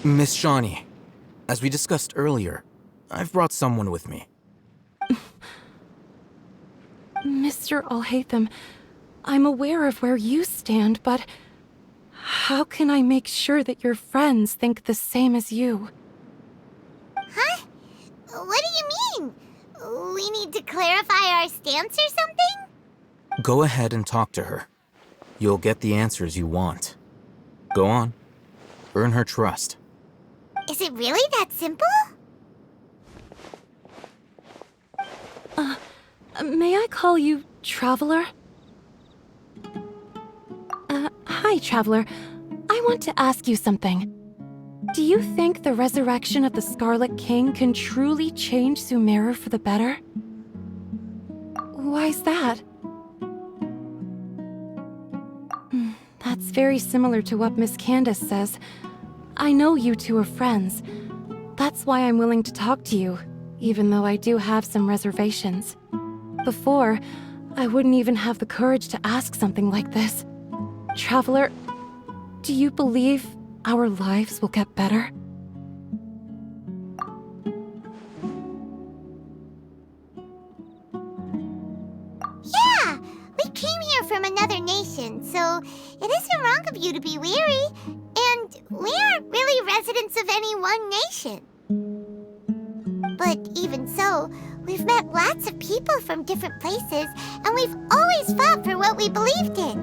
Miss Shawnee, as we discussed earlier, I've brought someone with me. Mr. Alhaitham, I'm aware of where you stand, but how can I make sure that your friends think the same as you? Huh? What do you mean? We need to clarify our stance or something? Go ahead and talk to her. You'll get the answers you want. Go on. Earn her trust. Is it really that simple? May I call you Traveler? Hi, Traveler. I want to ask you something. Do you think the resurrection of the Scarlet King can truly change Sumeru for the better? Why's that? That's very similar to what Miss Candace says. I know you two are friends. That's why I'm willing to talk to you, even though I do have some reservations. Before, I wouldn't even have the courage to ask something like this. Traveler, do you believe our lives will get better? Yeah! We came here from another nation, so it isn't wrong of you to be weary. And we aren't really residents of any one nation. But even so, we've met lots of people from different places, and we've always fought for what we believed in.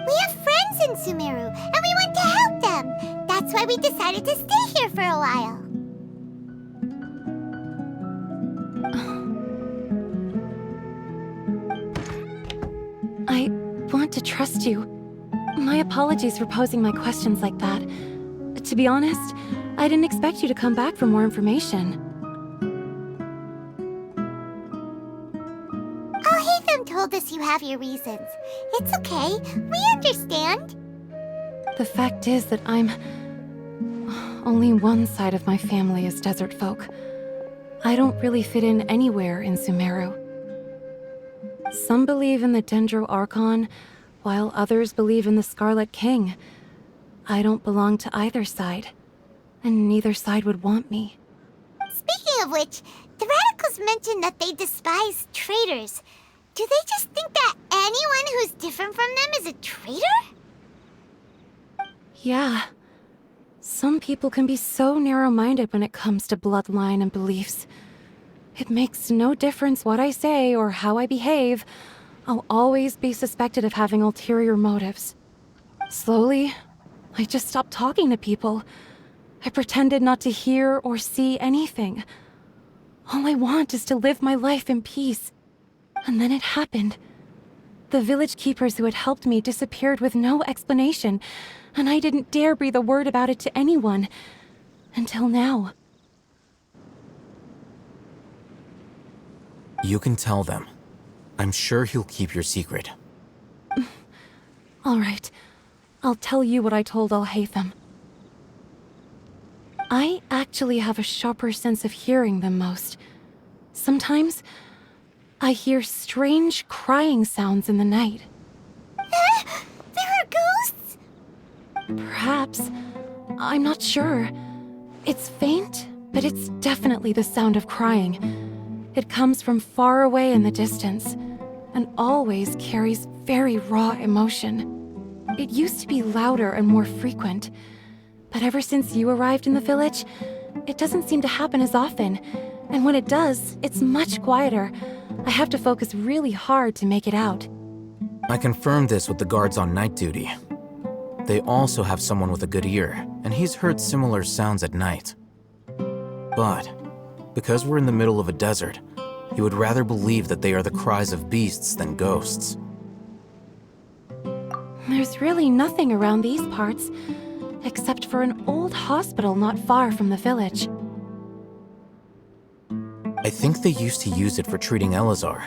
We have friends in Sumeru, and we want to help them. That's why we decided to stay here for a while. I want to trust you. My apologies for posing my questions like that. To be honest, I didn't expect you to come back for more information. Alhaitham told us you have your reasons. It's okay. We understand. The fact is that only one side of my family is desert folk. I don't really fit in anywhere in Sumeru. Some believe in the Dendro Archon, while others believe in the Scarlet King. I don't belong to either side, and neither side would want me. Speaking of which, the radicals mentioned that they despise traitors. Do they just think that anyone who's different from them is a traitor? Yeah. Some people can be so narrow-minded when it comes to bloodline and beliefs. It makes no difference what I say or how I behave. I'll always be suspected of having ulterior motives. Slowly, I just stopped talking to people. I pretended not to hear or see anything. All I want is to live my life in peace. And then it happened. The village keepers who had helped me disappeared with no explanation, and I didn't dare breathe a word about it to anyone. Until now. You can tell them. I'm sure he'll keep your secret. All right. I'll tell you what I told Alhaitham. I actually have a sharper sense of hearing than most. Sometimes, I hear strange crying sounds in the night. There are ghosts? Perhaps. I'm not sure. It's faint, but it's definitely the sound of crying. It comes from far away in the distance, and always carries very raw emotion. It used to be louder and more frequent, but ever since you arrived in the village, it doesn't seem to happen as often, and when it does, it's much quieter. I have to focus really hard to make it out. I confirmed this with the guards on night duty. They also have someone with a good ear, and he's heard similar sounds at night. But because we're in the middle of a desert, he would rather believe that they are the cries of beasts than ghosts. There's really nothing around these parts, except for an old hospital not far from the village. I think they used to use it for treating Elazar,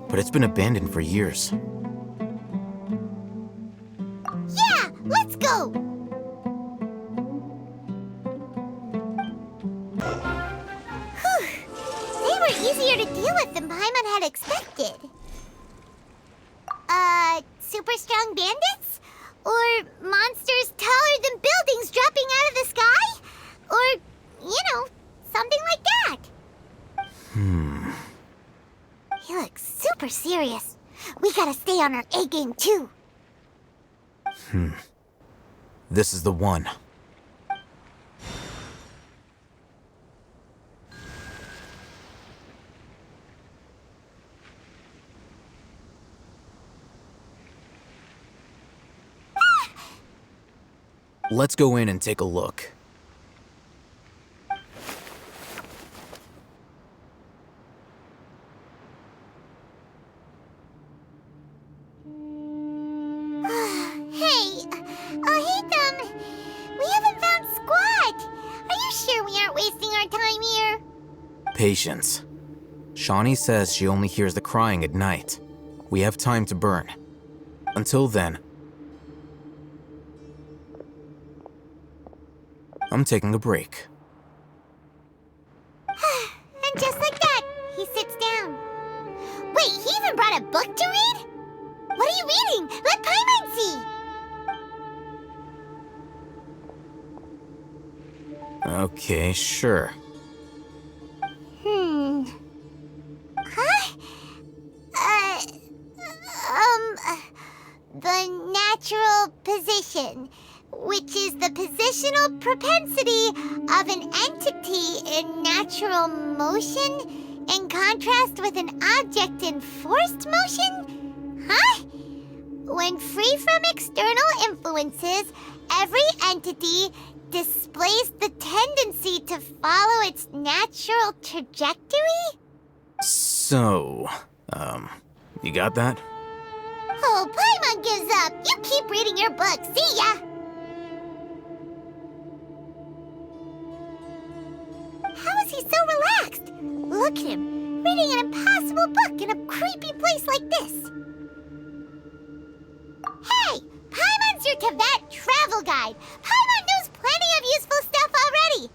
but it's been abandoned for years. Yeah, let's go! Whew. They were easier to deal with than Paimon had expected. Super strong bandits? Or monsters taller than buildings dropping serious. We gotta stay on our A game too. This is the one. Let's go in and take a look. Patience. Shawnee says she only hears the crying at night. We have time to burn. Until then, I'm taking a break. And just like that, he sits down. Wait, he even brought a book to read? What are you reading? Let Paimon see! Okay, sure. The natural position, which is the positional propensity of an entity in natural motion in contrast with an object in forced motion? Huh? When free from external influences, every entity displays the tendency to follow its natural trajectory? So, you got that? Oh, Paimon gives up. You keep reading your book. See ya! How is he so relaxed? Look at him, reading an impossible book in a creepy place like this. Hey! Paimon's your Tibet travel guide. Paimon knows plenty of useful stuff already.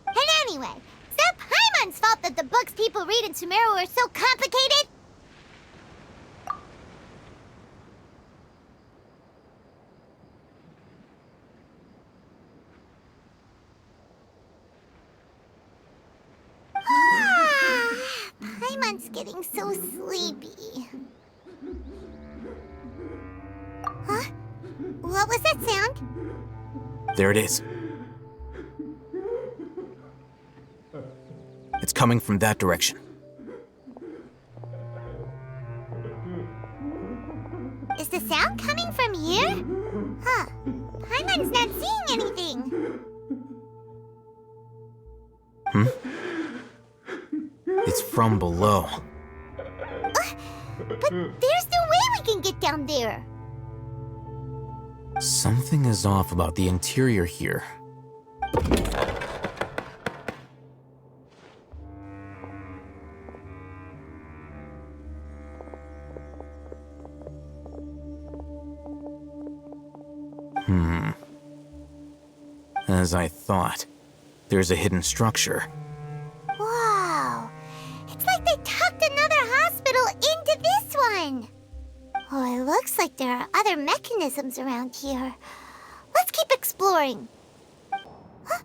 And anyway, is that Paimon's fault that the books people read in Sumeru are so complicated? Paimon's getting so sleepy. Huh? What was that sound? There it is. It's coming from that direction. Is the sound coming from here? Huh. Paimon's not seeing anything. It's from below. But there's no way we can get down there. Something is off about the interior here. As I thought, there's a hidden structure. Wow. It's like they tucked another hospital into this one. Oh, it looks like there are other mechanisms around here. Let's keep exploring. Huh?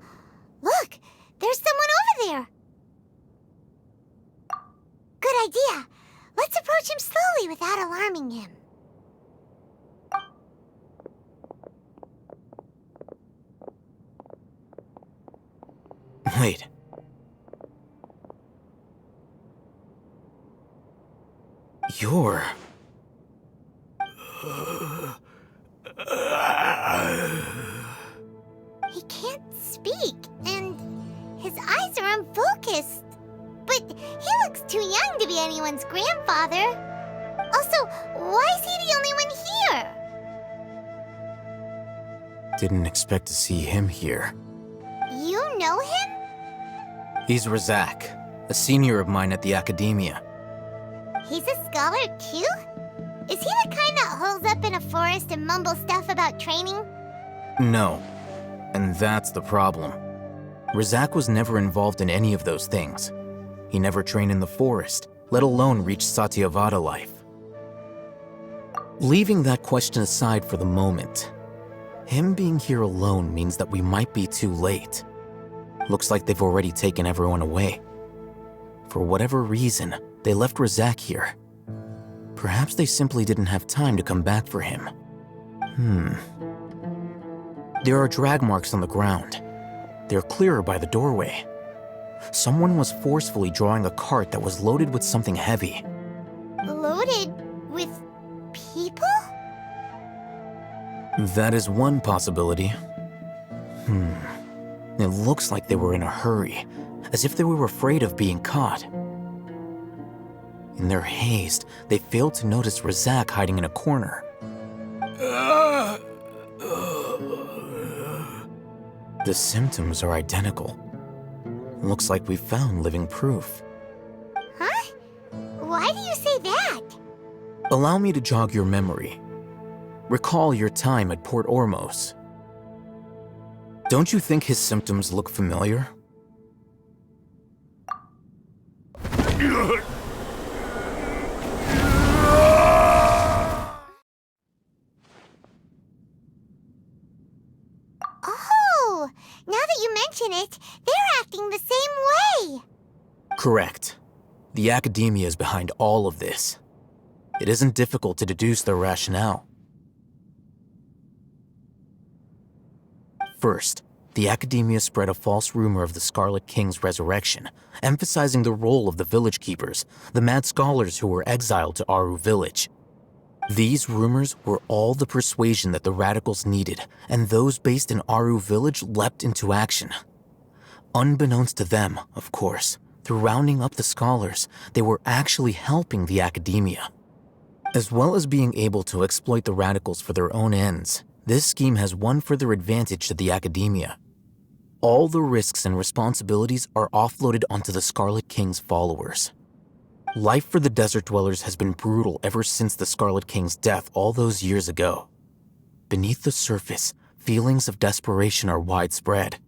Look, there's someone over there. Good idea. Let's approach him slowly without alarming him. Wait. You're... He can't speak, and his eyes are unfocused. But he looks too young to be anyone's grandfather. Also, why is he the only one here? Didn't expect to see him here. You know him? He's Razak, a senior of mine at the academia. He's a scholar too? Is he the kind that holes up in a forest and mumbles stuff about training? No, and that's the problem. Razak was never involved in any of those things. He never trained in the forest, let alone reach Satyavada life. Leaving that question aside for the moment, him being here alone means that we might be too late. Looks like they've already taken everyone away. For whatever reason, they left Razak here. Perhaps they simply didn't have time to come back for him. There are drag marks on the ground. They're clearer by the doorway. Someone was forcefully drawing a cart that was loaded with something heavy. Loaded with people? That is one possibility. It looks like they were in a hurry, as if they were afraid of being caught. In their haste, they failed to notice Razak hiding in a corner. The symptoms are identical. Looks like we found living proof. Huh? Why do you say that? Allow me to jog your memory. Recall your time at Port Ormos. Don't you think his symptoms look familiar? Oh, now that you mention it, they're acting the same way. Correct. The academia is behind all of this. It isn't difficult to deduce their rationale. First, the academia spread a false rumor of the Scarlet King's resurrection, emphasizing the role of the village keepers, the mad scholars who were exiled to Aru village. These rumors were all the persuasion that the radicals needed, and those based in Aru village leapt into action. Unbeknownst to them, of course, through rounding up the scholars, they were actually helping the academia. As well as being able to exploit the radicals for their own ends, this scheme has one further advantage to the academia. All the risks and responsibilities are offloaded onto the Scarlet King's followers. Life for the desert dwellers has been brutal ever since the Scarlet King's death all those years ago. Beneath the surface, feelings of desperation are widespread.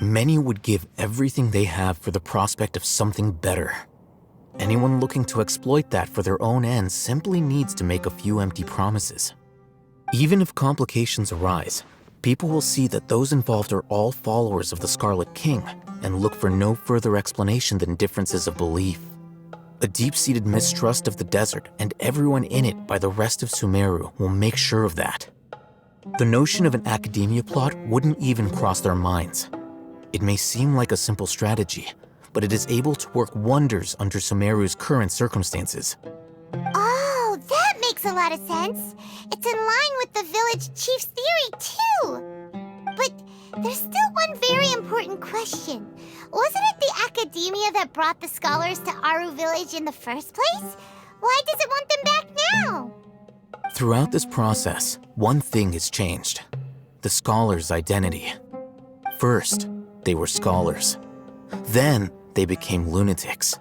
Many would give everything they have for the prospect of something better. Anyone looking to exploit that for their own ends simply needs to make a few empty promises. Even if complications arise, people will see that those involved are all followers of the Scarlet King and look for no further explanation than differences of belief. A deep-seated mistrust of the desert and everyone in it by the rest of Sumeru will make sure of that. The notion of an academia plot wouldn't even cross their minds. It may seem like a simple strategy, but it is able to work wonders under Sumeru's current circumstances. Oh, that makes a lot of sense. It's in line with the village chief's theory, too. But there's still one very important question. Wasn't it the academia that brought the scholars to Aru village in the first place? Why does it want them back now? Throughout this process, one thing has changed: the scholars' identity. First, they were scholars. Then, they became lunatics.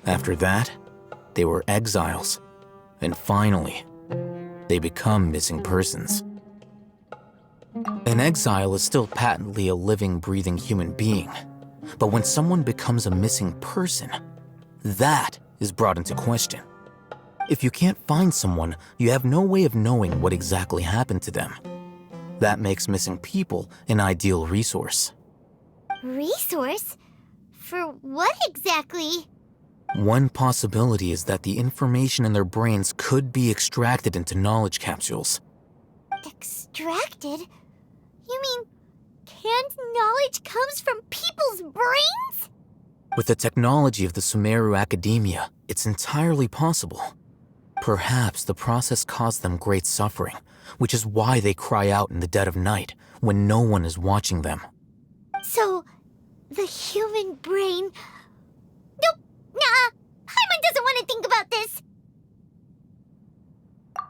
After that, they were exiles. And finally, they become missing persons. An exile is still patently a living, breathing human being. But when someone becomes a missing person, that is brought into question. If you can't find someone, you have no way of knowing what exactly happened to them. That makes missing people an ideal resource. Resource? For what exactly? One possibility is that the information in their brains could be extracted into knowledge capsules. Extracted? You mean canned knowledge comes from people's brains? With the technology of the Sumeru Academia, it's entirely possible. Perhaps the process caused them great suffering, which is why they cry out in the dead of night when no one is watching them. So, the human brain... Nope, nah, Paimon doesn't want to think about this.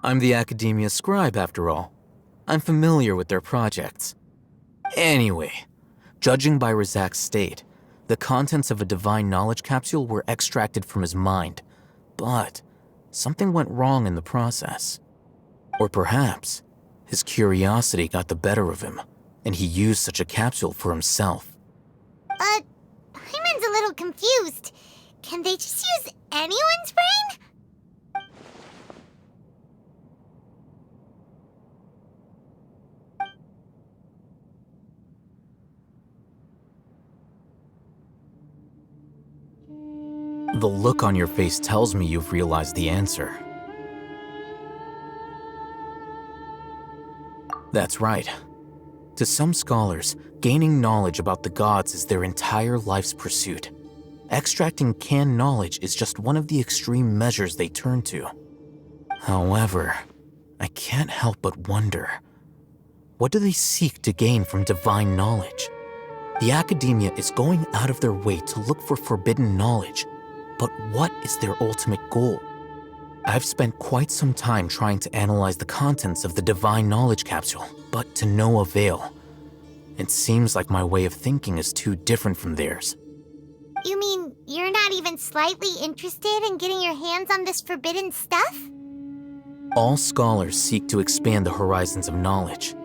I'm the Academia scribe, after all. I'm familiar with their projects. Anyway, judging by Razak's state, the contents of a divine knowledge capsule were extracted from his mind, but something went wrong in the process. Or perhaps his curiosity got the better of him, and he used such a capsule for himself. Paimon's a little confused. Can they just use anyone's brain? The look on your face tells me you've realized the answer. That's right. To some scholars, gaining knowledge about the gods is their entire life's pursuit. Extracting canned knowledge is just one of the extreme measures they turn to. However, I can't help but wonder, what do they seek to gain from divine knowledge? The academia is going out of their way to look for forbidden knowledge, but what is their ultimate goal? I've spent quite some time trying to analyze the contents of the divine knowledge capsule, but to no avail. It seems like my way of thinking is too different from theirs. You mean you're not even slightly interested in getting your hands on this forbidden stuff? All scholars seek to expand the horizons of knowledge,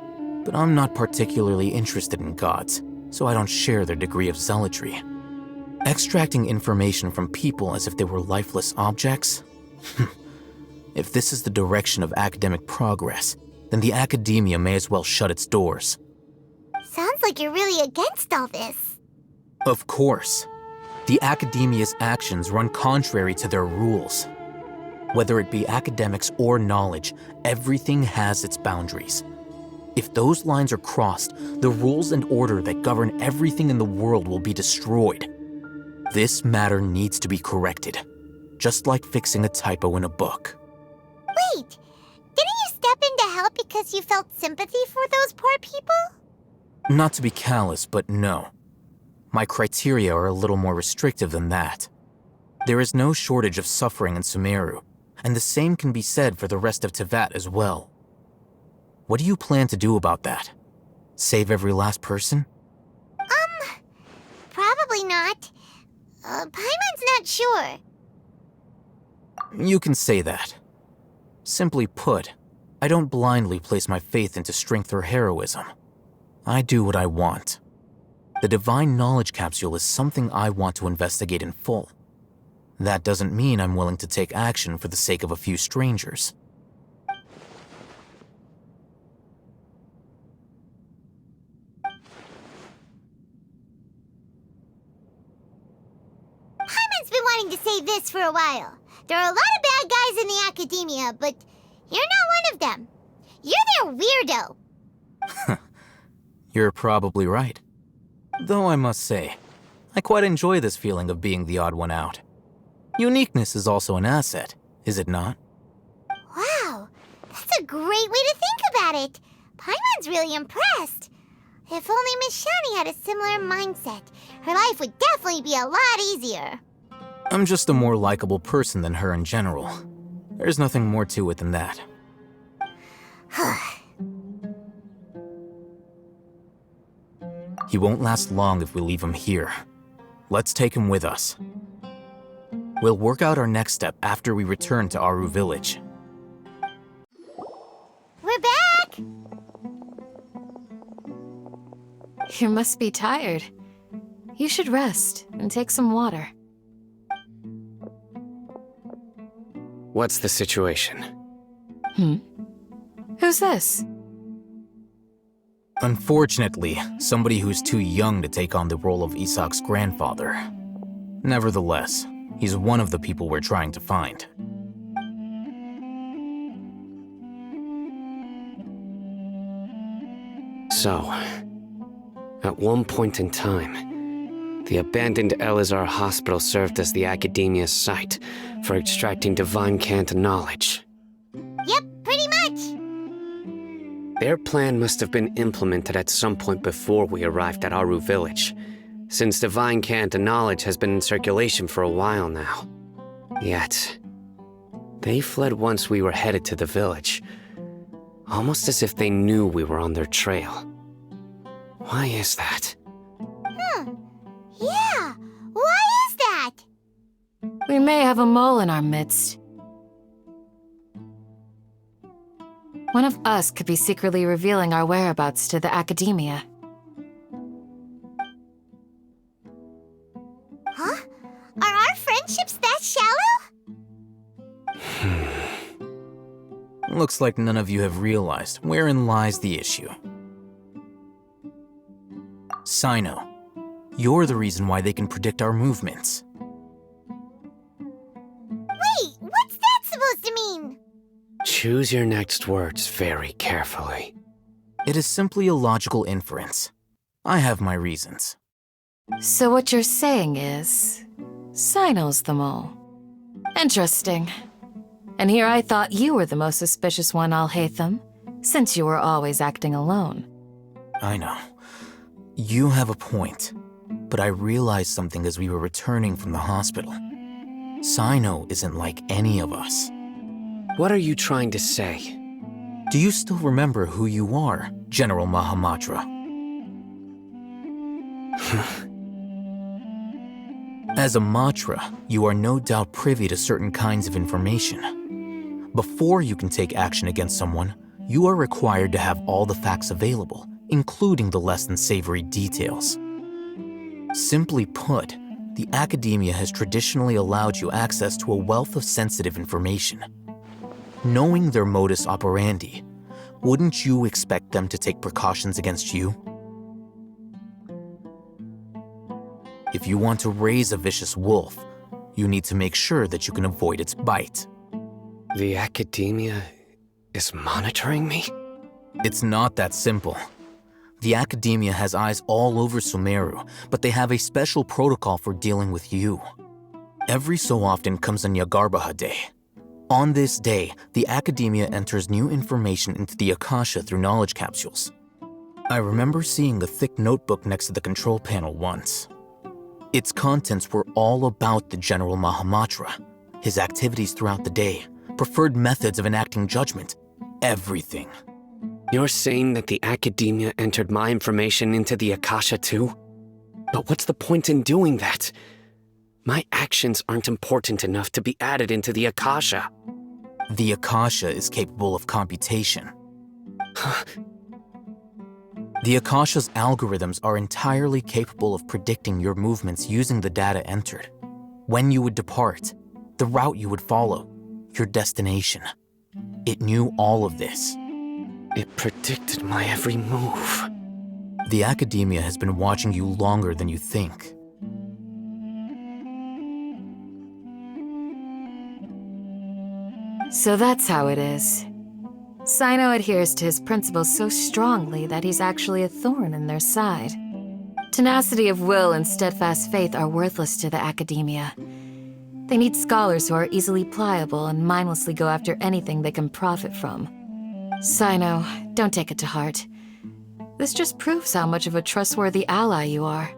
but I'm not particularly interested in gods, so I don't share their degree of zealotry. Extracting information from people as if they were lifeless objects? If this is the direction of academic progress, then the academia may as well shut its doors. Sounds like you're really against all this. Of course. The academia's actions run contrary to their rules. Whether it be academics or knowledge, everything has its boundaries. If those lines are crossed, the rules and order that govern everything in the world will be destroyed. This matter needs to be corrected, just like fixing a typo in a book. Wait, didn't you step in to help because you felt sympathy for those poor people? Not to be callous, but no. My criteria are a little more restrictive than that. There is no shortage of suffering in Sumeru, and the same can be said for the rest of Tevat as well. What do you plan to do about that? Save every last person? Probably not. Paimon's not sure. You can say that. Simply put, I don't blindly place my faith into strength or heroism. I do what I want. The divine knowledge capsule is something I want to investigate in full. That doesn't mean I'm willing to take action for the sake of a few strangers. Paimon's been wanting to say this for a while. There are a lot of bad guys in the academia, but you're not one of them. You're their weirdo. You're probably right. Though I must say, I quite enjoy this feeling of being the odd one out. Uniqueness is also an asset, is it not? Wow, that's a great way to think about it. Paimon's really impressed. If only Miss Shani had a similar mindset, her life would definitely be a lot easier. I'm just a more likable person than her in general. There's nothing more to it than that. He won't last long if we leave him here. Let's take him with us. We'll work out our next step after we return to Aru village. We're back! You must be tired. You should rest and take some water. What's the situation? Who's this? Unfortunately, somebody who's too young to take on the role of Isak's grandfather. Nevertheless, he's one of the people we're trying to find. So, at one point in time, the abandoned Elazar hospital served as the academia's site for extracting divine cant knowledge. Yep, pretty much. Their plan must have been implemented at some point before we arrived at Aru village, since divine cant knowledge has been in circulation for a while now. Yet, they fled once we were headed to the village, almost as if they knew we were on their trail. Why is that? Yeah, why is that? We may have a mole in our midst. One of us could be secretly revealing our whereabouts to the academia. Huh? Are our friendships that shallow? Looks like none of you have realized wherein lies the issue. Sino, you're the reason why they can predict our movements. Wait, what's that supposed to mean? Choose your next words very carefully. It is simply a logical inference. I have my reasons. So what you're saying is, Sino's the mole. Interesting. And here I thought you were the most suspicious one, Alhaitham, since you were always acting alone. I know. You have a point, but I realized something as we were returning from the hospital. Sino isn't like any of us. What are you trying to say? Do you still remember who you are, General Mahamatra? As a Matra, you are no doubt privy to certain kinds of information. Before you can take action against someone, you are required to have all the facts available, including the less than savory details. Simply put, the academia has traditionally allowed you access to a wealth of sensitive information. Knowing their modus operandi, wouldn't you expect them to take precautions against you? If you want to raise a vicious wolf, you need to make sure that you can avoid its bite. The academia is monitoring me? It's not that simple. The academia has eyes all over Sumeru, but they have a special protocol for dealing with you. Every so often comes a Nyagarbaha Day. On this day, the academia enters new information into the Akasha through knowledge capsules. I remember seeing the thick notebook next to the control panel once. Its contents were all about the General Mahamatra, his activities throughout the day, preferred methods of enacting judgment, everything. You're saying that the academia entered my information into the Akasha too? But what's the point in doing that? My actions aren't important enough to be added into the Akasha. The Akasha is capable of computation. The Akasha's algorithms are entirely capable of predicting your movements using the data entered. When you would depart, the route you would follow, your destination. It knew all of this. It predicted my every move. The academia has been watching you longer than you think. So that's how it is. Sino adheres to his principles so strongly that he's actually a thorn in their side. Tenacity of will and steadfast faith are worthless to the academia. They need scholars who are easily pliable and mindlessly go after anything they can profit from. Sino, don't take it to heart. This just proves how much of a trustworthy ally you are.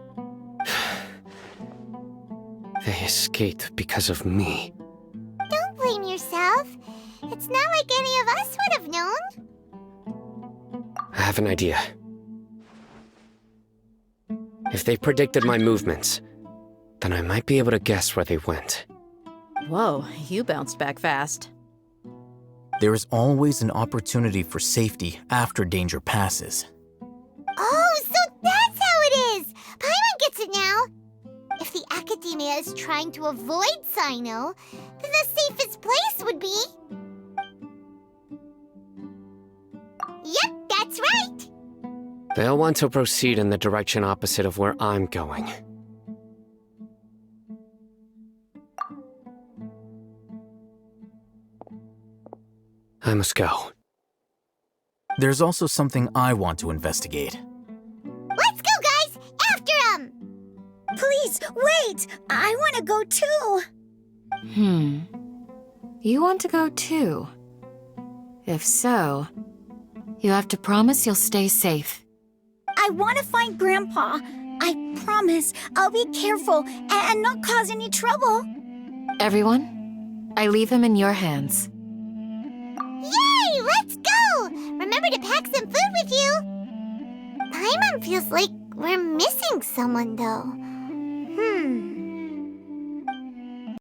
They escaped because of me. Don't blame yourself. It's not like any of us would have known. I have an idea. If they predicted my movements, then I might be able to guess where they went. Whoa, you bounced back fast. There is always an opportunity for safety after danger passes. Oh, so that's how it is! Paimon gets it now! If the academia is trying to avoid Sino, then the safest place would be... Yep, that's right! They'll want to proceed in the direction opposite of where I'm going. I must go. There's also something I want to investigate. Let's go, guys! After him! Please, wait! I want to go too! You want to go too? If so, you have to promise you'll stay safe. I want to find Grandpa. I promise I'll be careful and not cause any trouble. Everyone, I leave him in your hands. Yay! Let's go! Remember to pack some food with you! Paimon feels like we're missing someone, though.